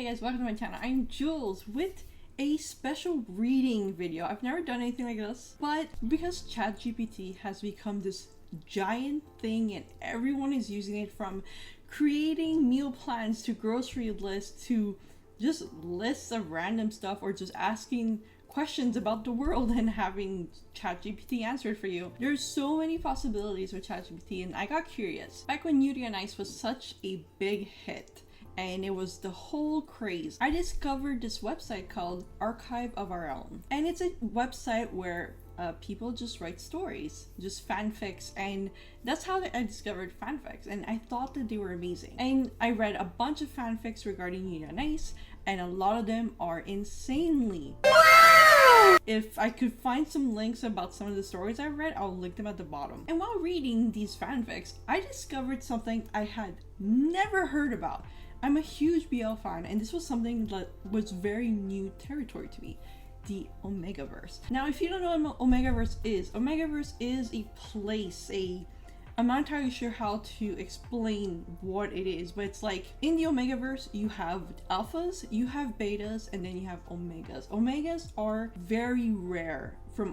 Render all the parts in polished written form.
Hey guys, welcome to my channel. I'm Jules with a special reading video. I've never done anything like this, but because ChatGPT has become this giant thing and everyone is using it, from creating meal plans to grocery lists to just lists of random stuff, or just asking questions about the world and having ChatGPT answer it for you. There's so many possibilities with ChatGPT, and I got curious. Back when OMG Did I was such a big hit and it was the whole craze, I discovered this website called Archive of Our Own. And it's a website where people just write stories, just fanfics, and that's how I discovered fanfics, and I thought that they were amazing. And I read a bunch of fanfics regarding OMG Did I, and a lot of them are insanely wow! If I could find some links about some of the stories I read, I'll link them at the bottom. And while reading these fanfics, I discovered something I had never heard about. I'm a huge BL fan, and this was something that was very new territory to me. The Omegaverse. Now, if you don't know what Omegaverse is a place, I'm not entirely sure how to explain what it is, but it's like in the Omegaverse, you have alphas, you have betas, and then you have omegas. Omegas are very rare from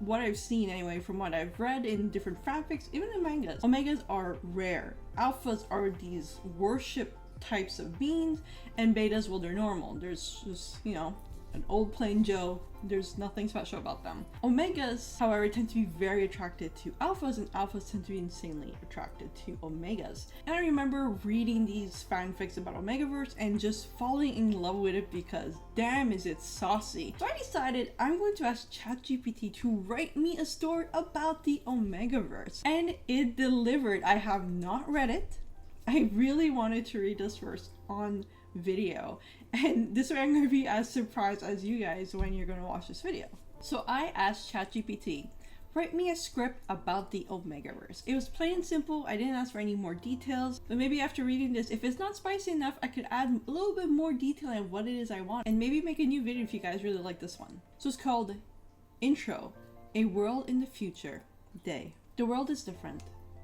what I've seen anyway, from what I've read in different fanfics, even in mangas. Omegas are rare. Alphas are these worship types of beings, and betas, well, they're normal. There's just, you know, an old plain Joe. There's nothing special about them. Omegas, however, tend to be very attracted to alphas, and alphas tend to be insanely attracted to omegas. And I remember reading these fanfics about Omegaverse and just falling in love with it because damn is it saucy. So I decided I'm going to ask ChatGPT to write me a story about the Omegaverse, and it delivered. I have not read it. I really wanted to read this first on video, and this way I'm going to be as surprised as you guys when you're going to watch this video. So I asked ChatGPT, write me a script about the Omegaverse. It was plain and simple. I didn't ask for any more details, but maybe after reading this, if it's not spicy enough, I could add a little bit more detail on what it is I want, and maybe make a new video if you guys really like this one. So it's called Intro, A World in the Future, Day. The world is different.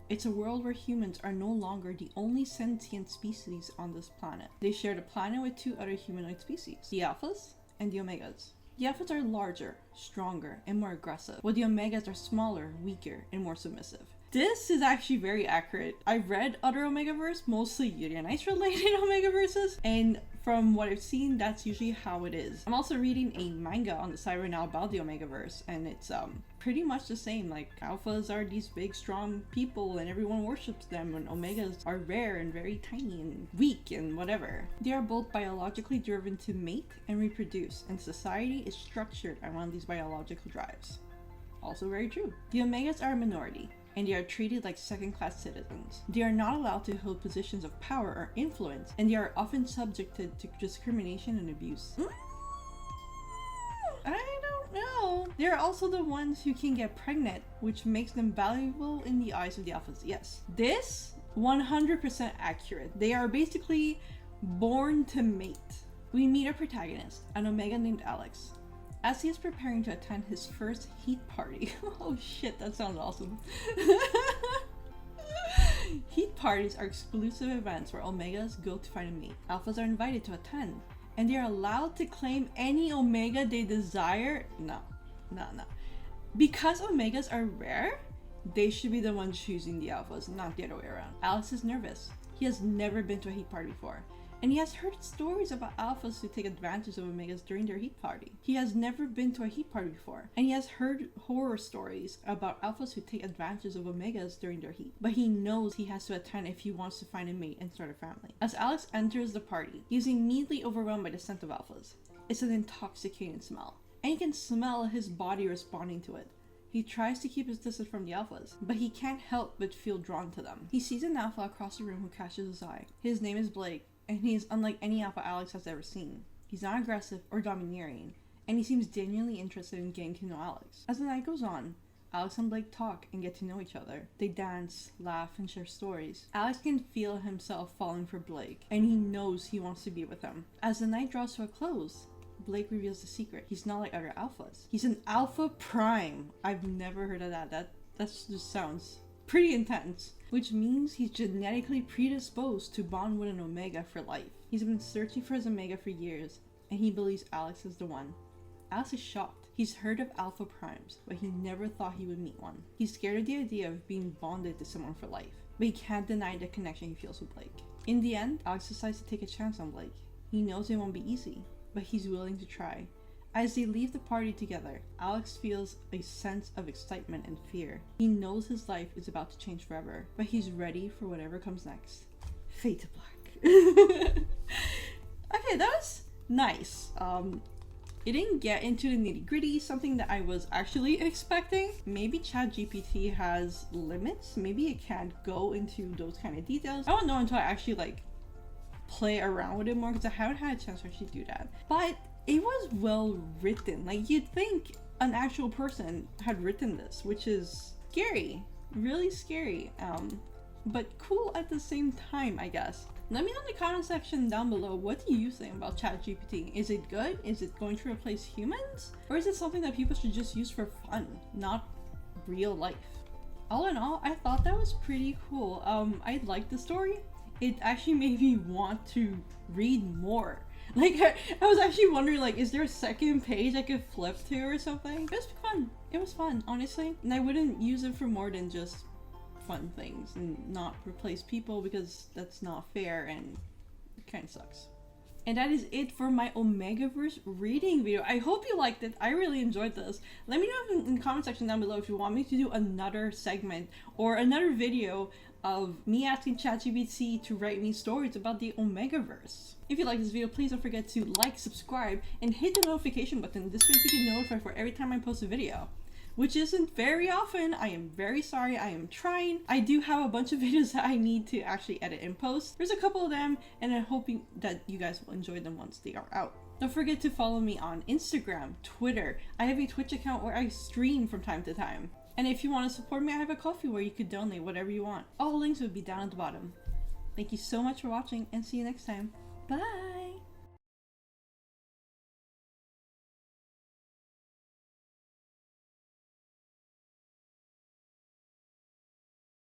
It's a world where humans are no longer the only sentient species on this planet. They share the planet with two other humanoid species, the alphas and the omegas. The alphas are larger, stronger, and more aggressive, while the omegas are smaller, weaker, and more submissive. This is actually very accurate. I've read other Omegaverse, mostly OMG Did I related Omegaverses, and from what I've seen, that's usually how it is. I'm also reading a manga on the side right now about the Omegaverse, and it's pretty much the same. Like, alphas are these big, strong people, and everyone worships them, and omegas are rare and very tiny and weak and whatever. They are both biologically driven to mate and reproduce, and society is structured around these biological drives. Also very true. The omegas are a minority, and they are treated like second-class citizens. They are not allowed to hold positions of power or influence, and they are often subjected to discrimination and abuse. I don't know. They are also the ones who can get pregnant, which makes them valuable in the eyes of the alphas. Yes, this 100% accurate. They are basically born to mate. We meet our protagonist, an omega named Alex, as he is preparing to attend his first heat party. Oh shit, that sounds awesome. Heat parties are exclusive events where omegas go to find a mate. Alphas are invited to attend, and they are allowed to claim any omega they desire. No. Because omegas are rare, they should be the ones choosing the alphas, not the other way around. Alex is nervous. He has never been to a heat party before, and he has heard stories about alphas who take advantage of omegas during their heat party. He has never been to a heat party before, and he has heard horror stories about alphas who take advantage of omegas during their heat. But he knows he has to attend if he wants to find a mate and start a family. As Alex enters the party, he is immediately overwhelmed by the scent of alphas. It's an intoxicating smell, and he can smell his body responding to it. He tries to keep his distance from the alphas, but he can't help but feel drawn to them. He sees an alpha across the room who catches his eye. His name is Blake, and he is unlike any alpha Alex has ever seen. He's not aggressive or domineering, and he seems genuinely interested in getting to know Alex. As the night goes on, Alex and Blake talk and get to know each other. They dance, laugh, and share stories. Alex can feel himself falling for Blake, and he knows he wants to be with him. As the night draws to a close, Blake reveals the secret. He's not like other alphas. He's an alpha prime. I've never heard of that. That just sounds pretty intense, which means he's genetically predisposed to bond with an Omega for life. He's been searching for his Omega for years, and he believes Alex is the one. Alex is shocked. He's heard of Alpha Primes, but he never thought he would meet one. He's scared of the idea of being bonded to someone for life, but he can't deny the connection he feels with Blake. In the end, Alex decides to take a chance on Blake. He knows it won't be easy, but he's willing to try. As they leave the party together, Alex feels a sense of excitement and fear. He knows his life is about to change forever, but he's ready for whatever comes next. Fade to black. Okay, that was nice. It didn't get into the nitty-gritty, something that I was actually expecting. Maybe ChatGPT has limits. Maybe it can't go into those kind of details. I don't know until I actually like play around with it more, because I haven't had a chance to actually do that. But it was well written. Like, you'd think an actual person had written this, which is scary, really scary, but cool at the same time, I guess. Let me know in the comment section down below, what do you think about ChatGPT? Is it good? Is it going to replace humans? Or is it something that people should just use for fun, not real life? All in all, I thought that was pretty cool. I liked the story. It actually made me want to read more. Like, I was actually wondering, like, is there a second page I could flip to or something? It was fun. It was fun, honestly. And I wouldn't use it for more than just fun things and not replace people, because that's not fair and it kind of sucks. And that is it for my Omegaverse reading video. I hope you liked it. I really enjoyed this. Let me know in the comment section down below if you want me to do another segment or another video of me asking ChatGPT to write me stories about the Omegaverse. If you like this video, please don't forget to like, subscribe, and hit the notification button. This way you can get notified for every time I post a video, which isn't very often. I am very sorry. I am trying. I do have a bunch of videos that I need to actually edit and post. There's a couple of them, and I'm hoping that you guys will enjoy them once they are out. Don't forget to follow me on Instagram, Twitter. I have a Twitch account where I stream from time to time. And if you want to support me, I have a Ko-fi where you could donate whatever you want. All links would be down at the bottom. Thank you so much for watching, and see you next time. Bye!